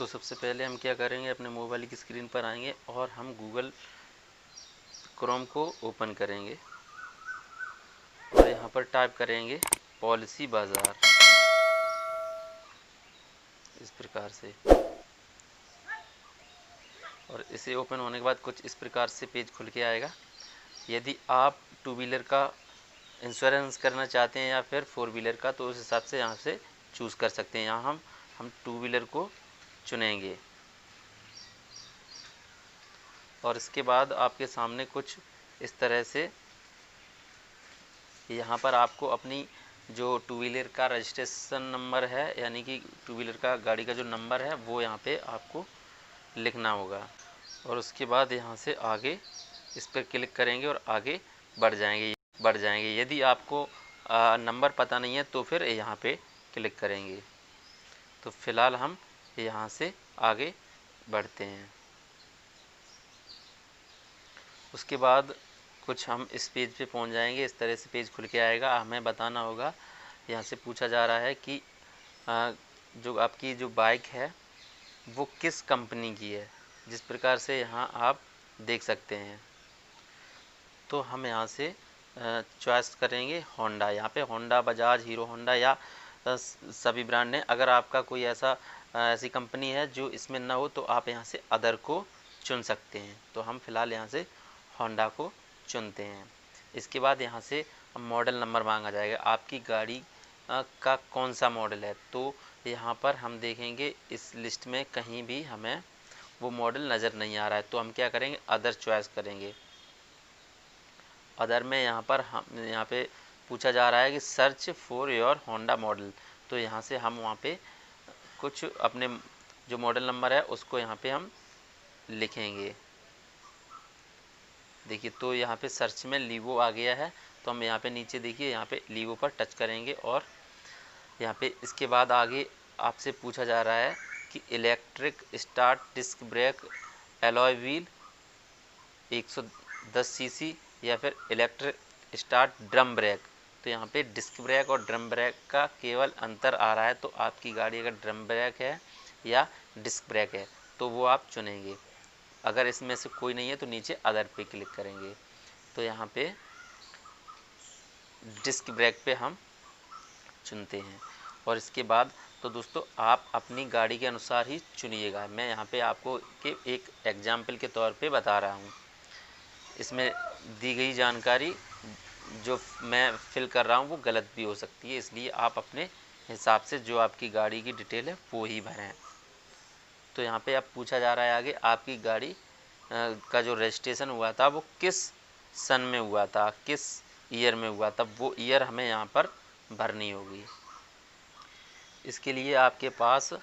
तो सबसे पहले हम क्या करेंगे, अपने मोबाइल की स्क्रीन पर आएंगे और हम गूगल क्रोम को ओपन करेंगे और यहाँ पर टाइप करेंगे पॉलिसी बाज़ार, इस प्रकार से। और इसे ओपन होने के बाद कुछ इस प्रकार से पेज खुल के आएगा। यदि आप टू व्हीलर का इंश्योरेंस करना चाहते हैं या फिर फोर व्हीलर का, तो उस हिसाब से यहाँ से चूज़ कर सकते हैं। यहाँ हम टू व्हीलर को चुनेंगे और इसके बाद आपके सामने कुछ इस तरह से यहाँ पर आपको अपनी जो टू व्हीलर का रजिस्ट्रेशन नंबर है, यानी कि टू व्हीलर का गाड़ी का जो नंबर है, वो यहाँ पे आपको लिखना होगा। और उसके बाद यहाँ से आगे इस पर क्लिक करेंगे और आगे बढ़ जाएंगे। यदि आपको नंबर पता नहीं है तो फिर यहाँ पे क्लिक करेंगे। तो फिलहाल हम यहाँ से आगे बढ़ते हैं। उसके बाद कुछ हम इस पेज पे पहुँच जाएंगे। इस तरह से पेज खुल के आएगा। हमें बताना होगा, यहाँ से पूछा जा रहा है कि जो आपकी जो बाइक है वो किस कंपनी की है, जिस प्रकार से यहाँ आप देख सकते हैं। तो हम यहाँ से चॉइस करेंगे होंडा। यहाँ पे होंडा, बजाज, हीरो होंडा या सभी ब्रांड हैं। अगर आपका कोई ऐसी कंपनी है जो इसमें ना हो तो आप यहाँ से अदर को चुन सकते हैं। तो हम फिलहाल यहाँ से होंडा को चुनते हैं। इसके बाद यहाँ से मॉडल नंबर मांगा जाएगा, आपकी गाड़ी का कौन सा मॉडल है। तो यहाँ पर हम देखेंगे इस लिस्ट में कहीं भी हमें वो मॉडल नज़र नहीं आ रहा है। तो हम क्या करेंगे, अदर चॉइस करेंगे। अदर में यहाँ पे पूछा जा रहा है कि search for your Honda model. तो यहाँ से हम वहाँ पे कुछ अपने जो मॉडल नंबर है उसको यहाँ पे हम लिखेंगे। देखिए, तो यहाँ पे सर्च में लीवो आ गया है। तो हम यहाँ पे नीचे देखिए, यहाँ पे लीवो पर टच करेंगे और यहाँ पे इसके बाद आगे आपसे पूछा जा रहा है कि electric start disc brake alloy wheel 110 CC या फिर इलेक्ट्रिक स्टार्ट ड्रम ब्रेक। तो यहाँ पे डिस्क ब्रेक और ड्रम ब्रेक का केवल अंतर आ रहा है। तो आपकी गाड़ी अगर ड्रम ब्रेक है या डिस्क ब्रेक है तो वो आप चुनेंगे। अगर इसमें से कोई नहीं है तो नीचे अदर पे क्लिक करेंगे। तो यहाँ पे डिस्क ब्रेक पे हम चुनते हैं। और इसके बाद तो दोस्तों आप अपनी गाड़ी के अनुसार ही चुनिएगा। मैं यहाँ पे आपको के एक एग्जाम्पल के तौर पे बता रहा हूँ। इसमें दी गई जानकारी जो मैं फिल कर रहा हूँ वो गलत भी हो सकती है, इसलिए आप अपने हिसाब से जो आपकी गाड़ी की डिटेल है वो ही भरें। तो यहाँ पे अब पूछा जा रहा है आगे, आपकी गाड़ी का जो रजिस्ट्रेशन हुआ था वो किस सन में हुआ था, किस ईयर में हुआ था, वो ईयर हमें यहाँ पर भरनी होगी। इसके लिए आपके पास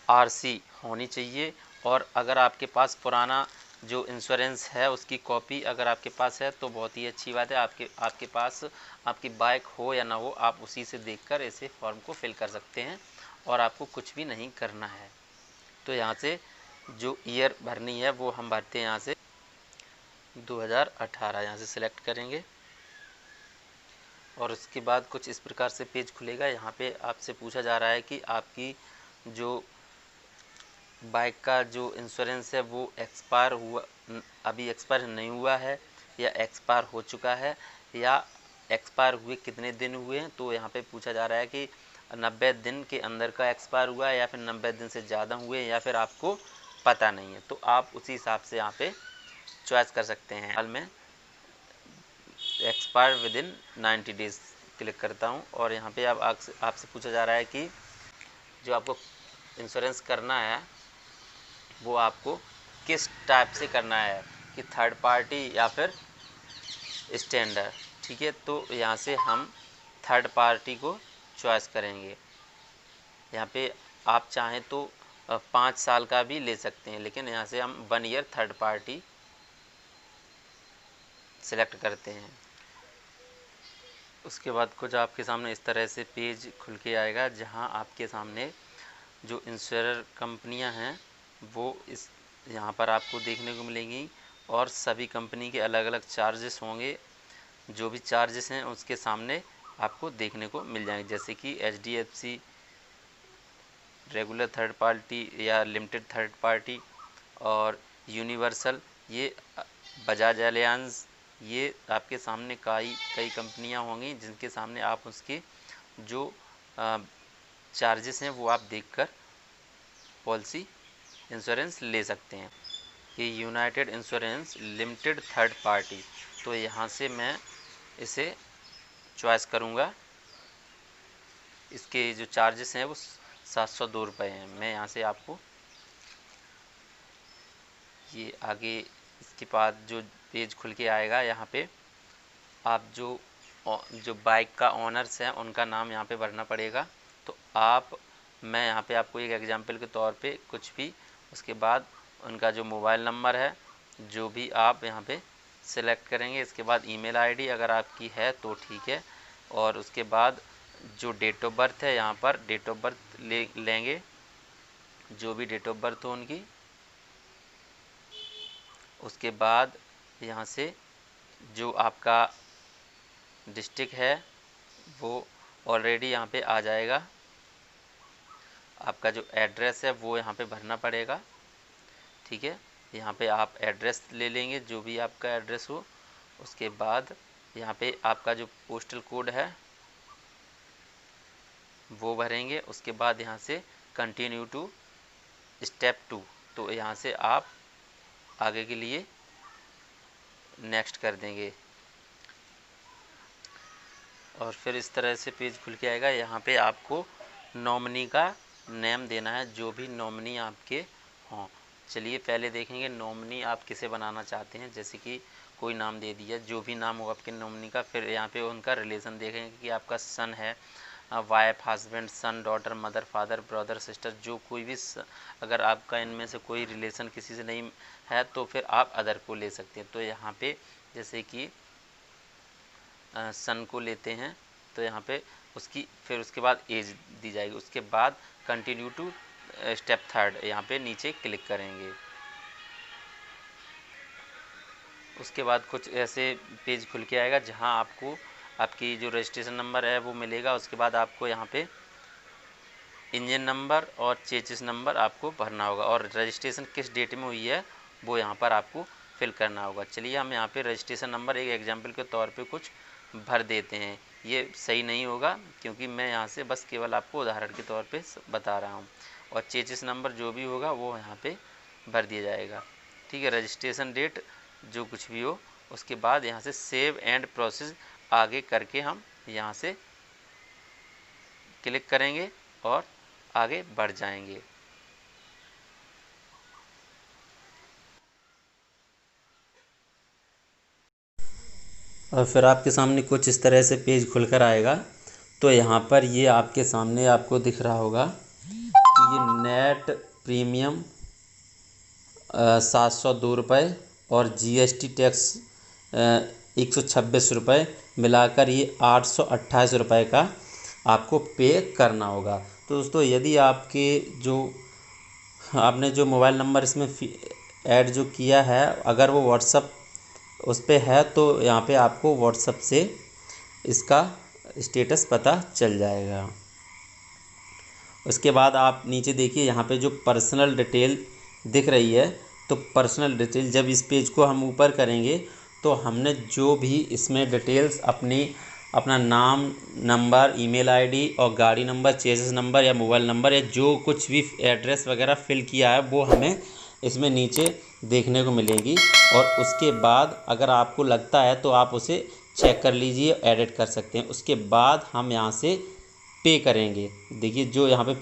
आरसी होनी चाहिए और अगर आपके पास पुराना जो इंश्योरेंस है उसकी कॉपी अगर आपके पास है तो बहुत ही अच्छी बात है। आपके पास आपकी बाइक हो या ना हो, आप उसी से देखकर ऐसे फॉर्म को फिल कर सकते हैं और आपको कुछ भी नहीं करना है। तो यहाँ से जो ईयर भरनी है वो हम भरते हैं यहाँ से 2018, यहाँ से सिलेक्ट करेंगे और उसके बाद कुछ इस प्रकार से पेज खुलेगा। यहाँ पे आपसे पूछा जा रहा है कि आपकी जो बाइक का जो इंश्योरेंस है वो एक्सपायर हुआ, अभी एक्सपायर नहीं हुआ है या एक्सपायर हो चुका है या एक्सपायर हुए कितने दिन हुए हैं। तो यहाँ पे पूछा जा रहा है कि 90 दिन के अंदर का एक्सपायर हुआ है या फिर 90 दिन से ज़्यादा हुए या फिर आपको पता नहीं है। तो आप उसी हिसाब से यहाँ पे चॉइस कर सकते हैं। हाल में expire with in 90 days click करता हूँ और यहाँ पे अब आपसे पूछा जा रहा है कि जो आपको इंश्योरेंस करना है वो आपको किस टाइप से करना है, कि थर्ड पार्टी या फिर स्टैंडर्ड। ठीक है, तो यहाँ से हम थर्ड पार्टी को चॉइस करेंगे। यहाँ पे आप चाहें तो 5 साल का भी ले सकते हैं, लेकिन यहाँ से हम 1 ईयर थर्ड पार्टी सेलेक्ट करते हैं। उसके बाद कुछ आपके सामने इस तरह से पेज खुल के आएगा जहाँ आपके सामने जो इंश्योरर कंपनियाँ हैं वो इस यहाँ पर आपको देखने को मिलेंगी और सभी कंपनी के अलग अलग चार्जेस होंगे। जो भी चार्जेस हैं उसके सामने आपको देखने को मिल जाएंगे, जैसे कि HDFC रेगुलर थर्ड पार्टी या लिमिटेड थर्ड पार्टी और यूनिवर्सल, ये बजाज एलियांज, ये आपके सामने कई कंपनियां होंगी जिनके सामने आप उसके जो चार्जेस हैं वो आप देखकर पॉलिसी इंश्योरेंस ले सकते हैं। ये United insurance limited third party, तो यहाँ से मैं इसे चॉइस करूँगा। इसके जो चार्जेस हैं वो 702 रुपये हैं। मैं यहाँ से आपको ये आगे इसके बाद जो पेज खुल के आएगा, यहाँ पे आप जो बाइक का ऑनर्स हैं उनका नाम यहाँ पे भरना पड़ेगा। तो मैं यहाँ पे आपको एक एग्जांपल के तौर पे कुछ भी, उसके बाद उनका जो मोबाइल नंबर है जो भी आप यहाँ पे सिलेक्ट करेंगे। इसके बाद ईमेल आईडी अगर आपकी है तो ठीक है, और उसके बाद जो डेट ऑफ बर्थ है यहाँ पर डेट ऑफ बर्थ लेंगे, जो भी डेट ऑफ बर्थ हो उनकी। उसके बाद यहाँ से जो आपका डिस्ट्रिक्ट है वो ऑलरेडी यहाँ पे आ जाएगा। आपका जो एड्रेस है वो यहाँ पे भरना पड़ेगा, ठीक है। यहाँ पे आप एड्रेस ले लेंगे, जो भी आपका एड्रेस हो। उसके बाद यहाँ पे आपका जो पोस्टल कोड है वो भरेंगे। उसके बाद यहाँ से कंटिन्यू टू स्टेप 2, तो यहाँ से आप आगे के लिए नेक्स्ट कर देंगे और फिर इस तरह से पेज खुल के आएगा। यहाँ पे आपको नॉमिनी का नेम देना है, जो भी नॉमिनी आपके हों। चलिए पहले देखेंगे नॉमिनी आप किसे बनाना चाहते हैं। जैसे कि कोई नाम दे दिया, जो भी नाम हो आपके नॉमिनी का। फिर यहाँ पे उनका रिलेशन देखेंगे कि आपका सन है, wife, husband, son, daughter, mother, father, brother, sister, जो कोई भी अगर आपका इनमें से कोई रिलेशन किसी से नहीं है तो फिर आप अदर को ले सकते हैं। तो यहाँ पे जैसे कि सन को लेते हैं, तो यहाँ पे फिर उसके बाद एज दी जाएगी। उसके बाद कंटिन्यू टू स्टेप 3 यहाँ पे नीचे क्लिक करेंगे। उसके बाद कुछ ऐसे पेज खुल के आएगा जहाँ आपको आपकी जो रजिस्ट्रेशन नंबर है वो मिलेगा। उसके बाद आपको यहाँ पे इंजन नंबर और चेसिस नंबर आपको भरना होगा, और रजिस्ट्रेशन किस डेट में हुई है वो यहाँ पर आपको फिल करना होगा। चलिए हम यहाँ पे रजिस्ट्रेशन नंबर एक एग्जांपल के तौर पे कुछ भर देते हैं। ये सही नहीं होगा क्योंकि मैं यहाँ से बस केवल आपको उदाहरण के तौर पे बता रहा हूँ, और चेसिस नंबर जो भी होगा वो यहाँ पे भर दिया जाएगा, ठीक है। रजिस्ट्रेशन डेट जो कुछ भी हो, उसके बाद यहाँ से सेव एंड प्रोसेस आगे करके हम यहाँ से क्लिक करेंगे और आगे बढ़ जाएंगे। और फिर आपके सामने कुछ इस तरह से पेज खुलकर आएगा। तो यहाँ पर ये आपके सामने आपको दिख रहा होगा कि ये नेट प्रीमियम 702 रुपये और जीएसटी टैक्स 126 रुपये मिलाकर ये 828 रुपये का आपको पे करना होगा। तो दोस्तों यदि आपने जो मोबाइल नंबर इसमें ऐड जो किया है, अगर वो व्हाट्सअप उस पर है तो यहाँ पे आपको व्हाट्सअप से इसका स्टेटस पता चल जाएगा। उसके बाद आप नीचे देखिए यहाँ पे जो पर्सनल डिटेल दिख रही है, तो पर्सनल डिटेल जब इस पेज को हम ऊपर करेंगे तो हमने जो भी इसमें डिटेल्स अपना नाम, नंबर, ईमेल आईडी और गाड़ी नंबर, चेसिस नंबर या मोबाइल नंबर या जो कुछ भी एड्रेस वगैरह फिल किया है वो हमें इसमें नीचे देखने को मिलेंगी। और उसके बाद अगर आपको लगता है तो आप उसे चेक कर लीजिए, एडिट कर सकते हैं। उसके बाद हम यहाँ से पे करेंगे। देखिए जो यहाँ पे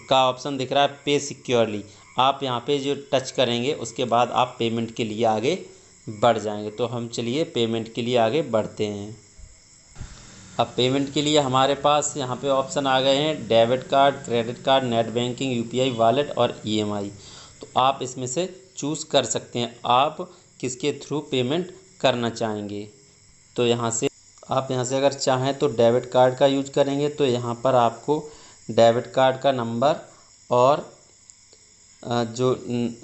का ऑप्शन दिख रहा है, पे सिक्योरली, आप यहाँ पे जो टच करेंगे उसके बाद आप पेमेंट के लिए आगे बढ़ जाएंगे। तो हम चलिए पेमेंट के लिए आगे बढ़ते हैं। अब पेमेंट के लिए हमारे पास यहाँ पे ऑप्शन आ गए हैं debit card, credit card, net banking, UPI wallet और ईएमआई। तो आप इसमें से चूज़ कर सकते हैं आप किसके थ्रू पेमेंट करना चाहेंगे। तो यहाँ से अगर चाहें तो डेबिट कार्ड का यूज करेंगे तो यहाँ पर आपको डेबिट कार्ड का नंबर और जो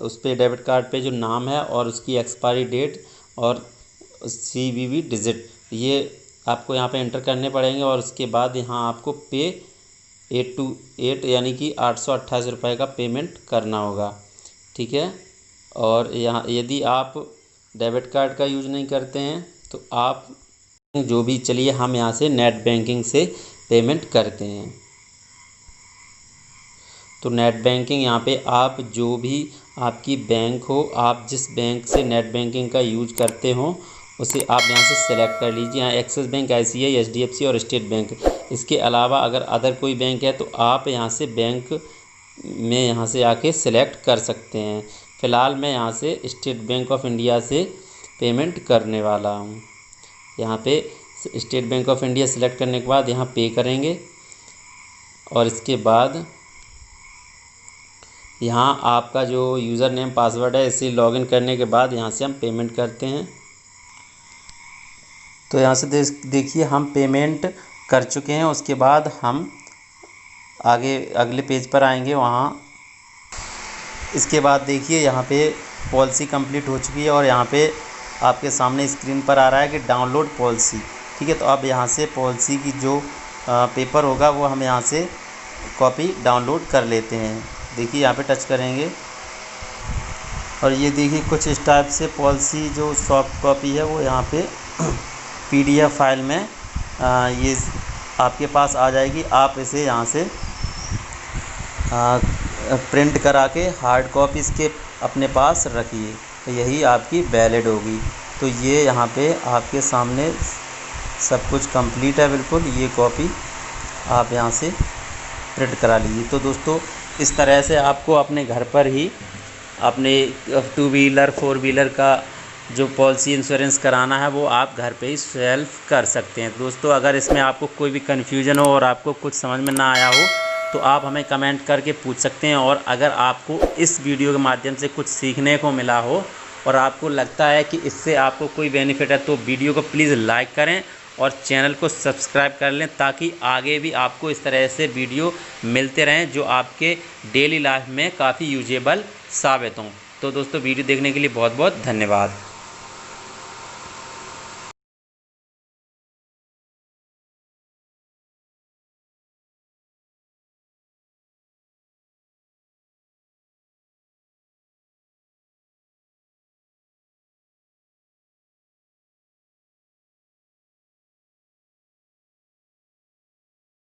उस पर डेबिट कार्ड पे जो नाम है और उसकी एक्सपायरी डेट और CVV डिजिट, ये आपको यहाँ पे एंटर करने पड़ेंगे। और उसके बाद यहाँ आपको पे 828 यानी कि 828 रुपये का पेमेंट करना होगा। ठीक है। और यहाँ यदि आप डेबिट कार्ड का यूज़ नहीं करते हैं तो आप जो भी, चलिए हम यहाँ से नेट बैंकिंग से पेमेंट करते हैं। तो नेट बैंकिंग यहाँ पे आप जो भी आपकी बैंक हो, आप जिस बैंक से नेट बैंकिंग का यूज करते हो उसे आप यहाँ से सेलेक्ट कर लीजिए। यहाँ एक्सिस बैंक, ICICI, HDFC और स्टेट बैंक। इसके अलावा अगर अदर कोई बैंक है तो आप यहाँ से बैंक में यहाँ से आके सिलेक्ट कर सकते हैं। फ़िलहाल मैं यहाँ से स्टेट बैंक ऑफ इंडिया से पेमेंट करने वाला हूँ। यहाँ पे state bank of India select करने के बाद यहाँ पे करेंगे और इसके बाद यहाँ आपका जो यूज़र नेम पासवर्ड है इसे लॉगिन करने के बाद यहाँ से हम पेमेंट करते हैं। तो यहाँ से देखिए हम पेमेंट कर चुके हैं। उसके बाद हम आगे अगले पेज पर आएंगे। वहाँ इसके बाद देखिए यहाँ पे पॉलिसी कंप्लीट हो चुकी है और यहाँ पे आपके सामने स्क्रीन पर आ रहा है कि डाउनलोड पॉलिसी। ठीक है। तो अब यहाँ से पॉलिसी की जो पेपर होगा वो हम यहाँ से कॉपी डाउनलोड कर लेते हैं। देखिए यहाँ पे टच करेंगे और ये देखिए कुछ इस टाइप से पॉलिसी जो सॉफ्ट कॉपी है वो यहाँ पे PDF फाइल में ये आपके पास आ जाएगी। आप इसे यहाँ से प्रिंट करा के हार्ड कॉपी इसके अपने पास रखिए, तो यही आपकी वैलिड होगी। तो ये यहाँ पे आपके सामने सब कुछ कंप्लीट है बिल्कुल। ये कॉपी आप यहाँ से प्रिंट करा लीजिए। तो दोस्तों इस तरह से आपको अपने घर पर ही अपने 2 व्हीलर 4 व्हीलर का जो पॉलिसी इंश्योरेंस कराना है वो आप घर पे ही सेल्फ कर सकते हैं। दोस्तों अगर इसमें आपको कोई भी कन्फ्यूजन हो और आपको कुछ समझ में ना आया हो तो आप हमें कमेंट करके पूछ सकते हैं। और अगर आपको इस वीडियो के माध्यम से कुछ सीखने को मिला हो और आपको लगता है कि इससे आपको कोई बेनिफिट है तो वीडियो को प्लीज़ लाइक करें और चैनल को सब्सक्राइब कर लें, ताकि आगे भी आपको इस तरह से वीडियो मिलते रहें जो आपके डेली लाइफ में काफ़ी यूजेबल साबित हों। तो दोस्तों वीडियो देखने के लिए बहुत बहुत धन्यवाद।